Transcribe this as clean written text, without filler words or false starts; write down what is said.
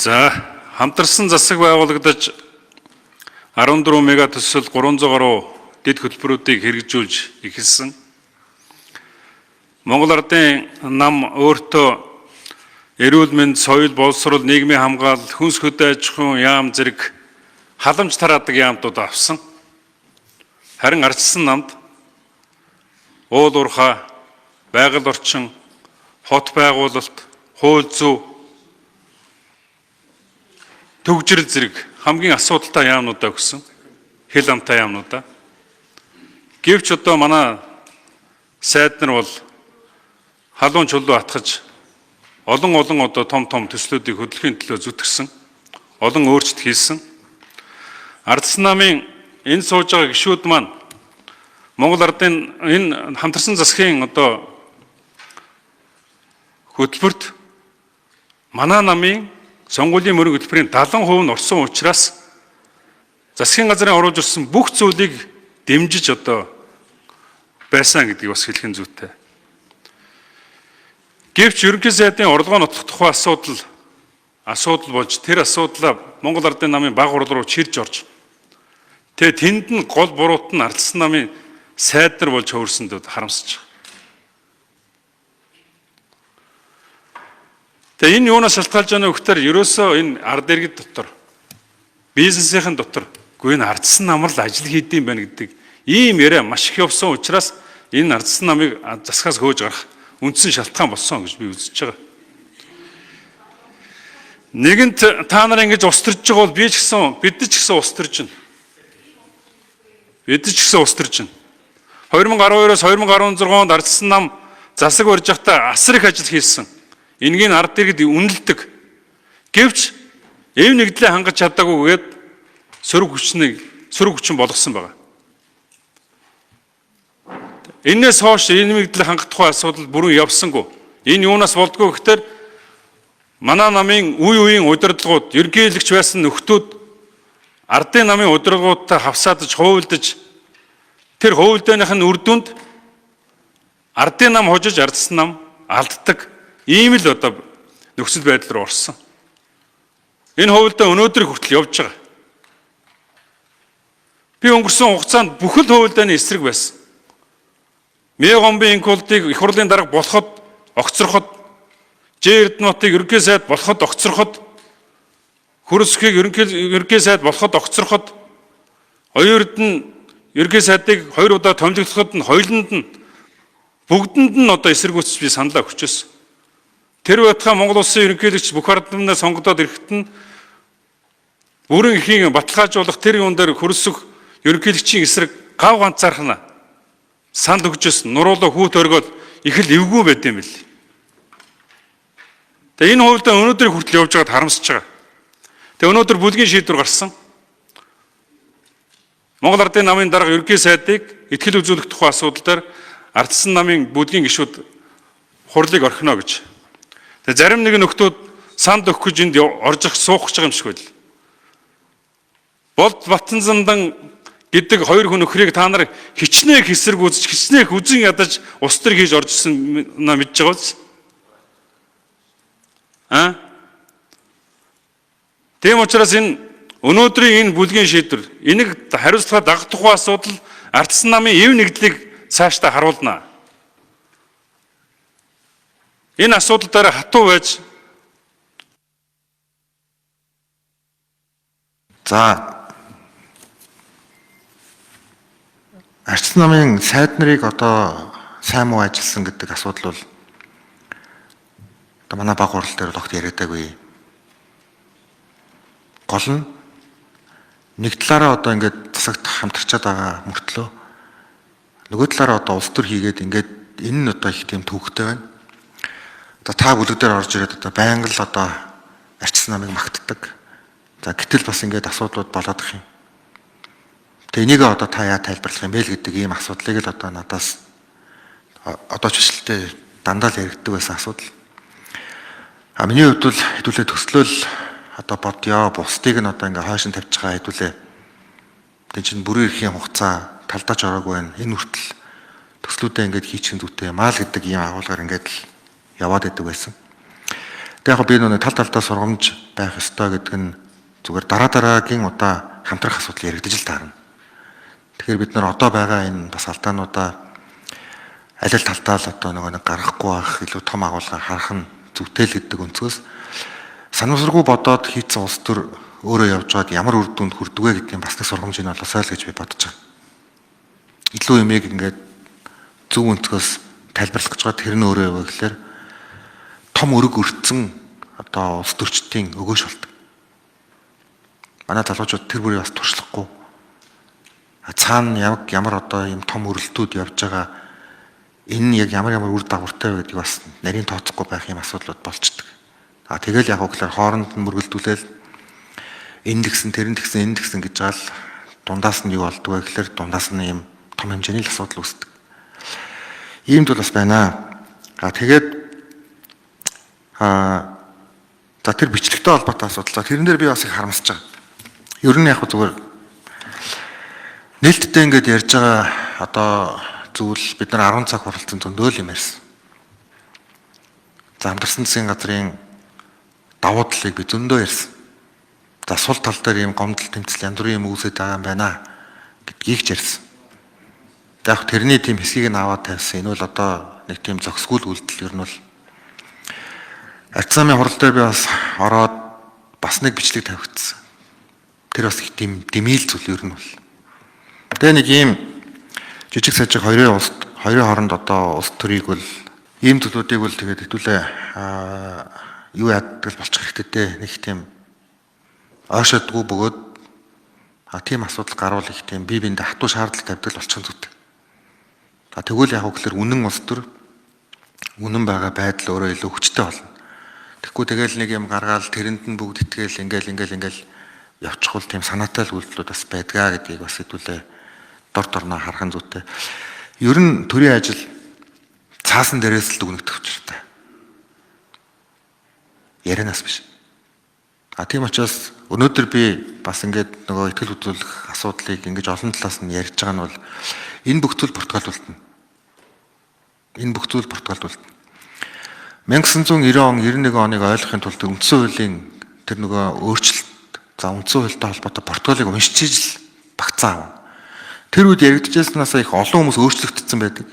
За, хамтарсан засаг байгуулагдаж 14 мега төсөл 300 гаруй дэд хөтөлбөрүүдийг хэрэгжүүлж эхэлсэн. Монгол Ардын нам өөртөө эрүүл мэнд, соёл, боловсрол, нийгмийн хамгаалал, хүнс хөдөө аж ахуйн яам зэрэг халамж тараадаг яамтууд авсан. Харин ардчсан намд уул уурхай, байгаль орчин, хот байгуулалт, хууль зүйн, төгжрөл зэрэг хамгийн асуудалтай яамнуудаа өгсөн. Хэл амтай яамнуудаа. Гэвч одоо манай сайд нар бол халуун чулуу атгаж олон одоо том төслүүдийг хөдөлгөөний төлөө зүтгэсэн. Олон өөрчлөлт хийсэн. Ардсан намын энэ сууж байгаа гишүүд маань Монгол Ардын энэ хамтарсан засгийн одоо хөтөлбөрт манай намын сонгуулийн мөрийн хөтөлбөрийн 70% нь орсон учраас засгийн газрын оруулж ирсэн бүх зүйлийг дэмжиж одоо байсан гэдгийг бас хэлэх нь зүйтэй. Гэвч ерөнхий сайдын орлогоо нотох тухай асуудал болж тэр асуудлаа Монгол Ардын намын баг хурал руу чирж орж тэнд нь гол буруут нь ардсан намын сайд нар болж хувирсанд харамсаж байгаа. Тэгээ энэ юунаас шалтгаалж байгаа нөхдөр ерөөсөө энэ ард иргэд дотор бизнесийн дотор энэ ардсан намар л ажил хийдэм байх гэдэг ийм яриа маш их явсан учраас энэ ардсан намыг засгаас хөөж гарах үндсэн шалтгаан болсон гэж би үзэж байгаа. Нэгэнт та нар ингэж устэрж байгаа бол би ч гэсэн бид ч гэсэн устэрж байна. Бид ч гэсэн устэрж байна. 2012-оос 2016 онд ардсан нам засаг барьж байхдаа асар их ажил хийсэн. Энгийн ард иргэд үнэлдэг. Гэвч эв нэгдлээ хангаж чадаагүй гээд сөрөг хүчин болгосон байна. Энээс хойш энэ нэгдлээ хангах тухай асуудал бүрэн явсангүй. Энэ юунаас болдгоо гэхээр манай намын үеийн удирдлагууд, ерөнхийлөгч байсан нөхдүүд ардын намын удирдлагуудтай хавсаадж, хувилдаж тэр хувилдааных нь үр дүнд ардын нам хожиж ардсан нам алддаг. Ийм л одоо нөхцөл байдал руу орсон. Энэ хувилдаа өнөөдрийг хүртэл явж байгаа. Би өнгөрсөн хугацаанд бүхэл хувилдааны эсрэг байсан. Мегомбын инкулдыг их хурлын дарга болоход огцроход, Эрдэнэтийг ерөнхий сайд болоход огцроход, Хөрөсхийг ерөнхий сайд болоход огцроход, Оюун ерөнхий сайдыг 2 удаа томилогдоход нь хоёуланд нь бүгдэнд нь одоо эсэргүүцэж би саналаа өгчөөсөн. Тэр байтугай Монгол улсын ерөнхийлөгч бүх ардмнаа сонгогдоод ирэхэд нь бүрэн эхийн баталгаажуулах тэр юун дээр хөрсөх ерөнхийлөгчийн эсрэг гав ганцаархна санал өгчөөсөн. Нуруулаа хүүт өргөөл их л эвгүй байд юм бэл. Тэгээ энэ хувьдаа өнөөдөр хүртэл явж байгаад харамсаж байгаа. Тэгээ өнөөдөр бүлгийн шийдвэр гарсан. Монгол Ардын намын дарга ерөнхий сайдыг итгэл үзүүлэх тухай асуудал дээр ардсан намын бүлгийн гишүүд хурлыг орхино гэж. Тэгээ зарим нэг нөхдүүд санд өгөх гэж энд орж суух гэж байгаа юм шиг байл. Болд Батанзандан гэдэг 2 хүн нөхрийг та нар хичнээн хэсэргүүцэж, хичнээн үзэн ядаж устэр хийж орж ирсэн мэдж байгаа биз? Тийм учраас энэ өнөөдрийн энэ бүлгийн шийдвэр энийг хариуцлага дагах тухай асуудал ардсан намын эв нэгдлийг цаашдаа харуулна. Энэ асуудал дээр хатуу байж ардсан намын сайд нарыг одоо сайн муу ажилласан гэдэг асуудал бол одоо манай баг хурал дээр огт яриадаггүй. Гол нь нэг талаараа одоо ингээд засагт хамтарчаад байгаа мөртлөө нөгөө талаараа одоо улс төр хийгээд ингээд энэ нь одоо их тийм төвөгтэй байна. Одоо та бүлэг дээр орж ирээд одоо байнга л одоо ардсан намыг магтдаг. За гэтэл бас ингээд асуудлууд болоод их юм. Тэгээ энийг одоо та яа тайлбарлах юм бэ л гэдэг ийм асуудлыг л одоо надаас одоо ч бишлээ дандаа л яригддаг байсан асуудал. Миний хувьд бол хэдүүлээ төслөөл одоо бодё, бусдыг нь одоо ингээ хойш нь тавьж байгаа хэдүүлээ. Тэг чинь бүрэн эрхийн хугацаа талдаж ороогүй байна. Энэ хүртэл төслүүдээ ингээд хийчихэн зүйтэй маа л гэдэг ийм агуулгаар ингээд л яваад идэг байсан. яг би нэг тал талдаа сургамж байх ёстой гэдэг нь зүгээр дараагийн удаа хамтрах асуудал яригдж л таарна. Тэгэхээр бид нар одоо байгаа энэ бас алдаануудаа аль аль талдаа л одоо нэг гарахгүй байх илүү том агуулгаар харах нь зүйтэй л гэдэг өнцгөөс санамсаргүй бодоод хийцэн улс төр өөрөө явж байгаад ямар үр дүнд хүрдэг вэ гэдгийг бас нэг сургамж нь болосоо л гэж би бодож байгаа. Илүү юмыг ингээд зөв өнцгөөс тайлбарлах гэж байгаа тэр нь өөрөө юу вэ гэхээр том өрг өрцөн одоо улс төрчдийн өгөөж болдог. Манай залуучууд тэр бүрийг бас туршлахгүй. Цаана ямар одоо юм том өрөлтүүд явж байгаа энэ яг ямар үр дагавартай вэ гэдгийг бас нарийн тооцохгүй байх юм асуудлууд болчдөг. Тэгэл яг гэхээр хооронд нь мөргөлдүүлээл энэ тэгсэн тэр нь тэгсэн энэ тэгсэн гэж гал дундаас нь юу болдгоо гэхээр дундаас нь юм том хэмжээний л асуудал үүсдэг. Иймд бол бас байна. Тэгээд за тэр бичлэгтэй холбоотой асуудал. За тэрэн дээр би бас их харамсаж байгаа. Ер нь яг зүгээр нээлттэй ингээд ярьж байгаа одоо зүйл бид нар 10 цаг хуралцсан зөндөөл юм ярьсан. За хамтарсан засгийн газрын давуу талыг би зөндөө ярьсан. За сул тал дээр ийм гомдол тэмцэл янз бүрийн юм үүсэж байгаа юм байна гэдгийг ч ярьсан. Яг тэрний тийм хэсгийг нь аваад тавьсан. Энэ бол одоо нэг тийм зохисгүй үйлдэл ер нь бол ард замын хурал дээр би бас ороод бас нэг бичлэг тавигдсан. Тэр бас их тийм дэмийл зүйл ер нь бол. Тэгээ нэг ийм жижиг сажиг хоёрын хооронд одоо улс төрийг бол ийм зүйлүүдийг бол тэгээд хэдүүлээ юу яадаг болчих хэрэгтэй те нэг тийм ойшоодгүй бөгөөд тийм асуудал гарвал их тийм бие биендээ хатуу шаардлага тавьдаг болчих зүйтэй. Тэгвэл яг гэхээр үнэн улс төр үнэн байгаа байдал өөрөө илүү хүчтэй болно. Тэгэхгүй тэгэл нэг юм гаргаал тэрэнд нь бүгд итгэл ингээл явчихвал тийм санаатай л үйлдэлүүд бас байдгаа гэдгийг бас хэдүүлээ дор дорноо харах зүйтэй. Ер нь төрийн ажил цаасан дээрээс л дүгнэгдэх учиртай. Ярианаас биш. Тийм учраас өнөөдөр би бас ингээд нөгөө ихтгэл хөдлөх асуудлыг ингэж олон талаас нь ярьж байгаа нь бол энэ бүх зүйл Португалд үлдэнэ. Энэ бүх зүйл Португалд үлдэнэ. 1990 он 91 оныг ойлгохын тулд үндсэн хуулийн тэр нөгөө өөрчлөлт за үндсэн хуультай холбоотой Португалыг уншиж ижил багцаа авна. Тэр үед яригдчихсанаас их олон хүмүүс өөрчлөгдсөн байдаг.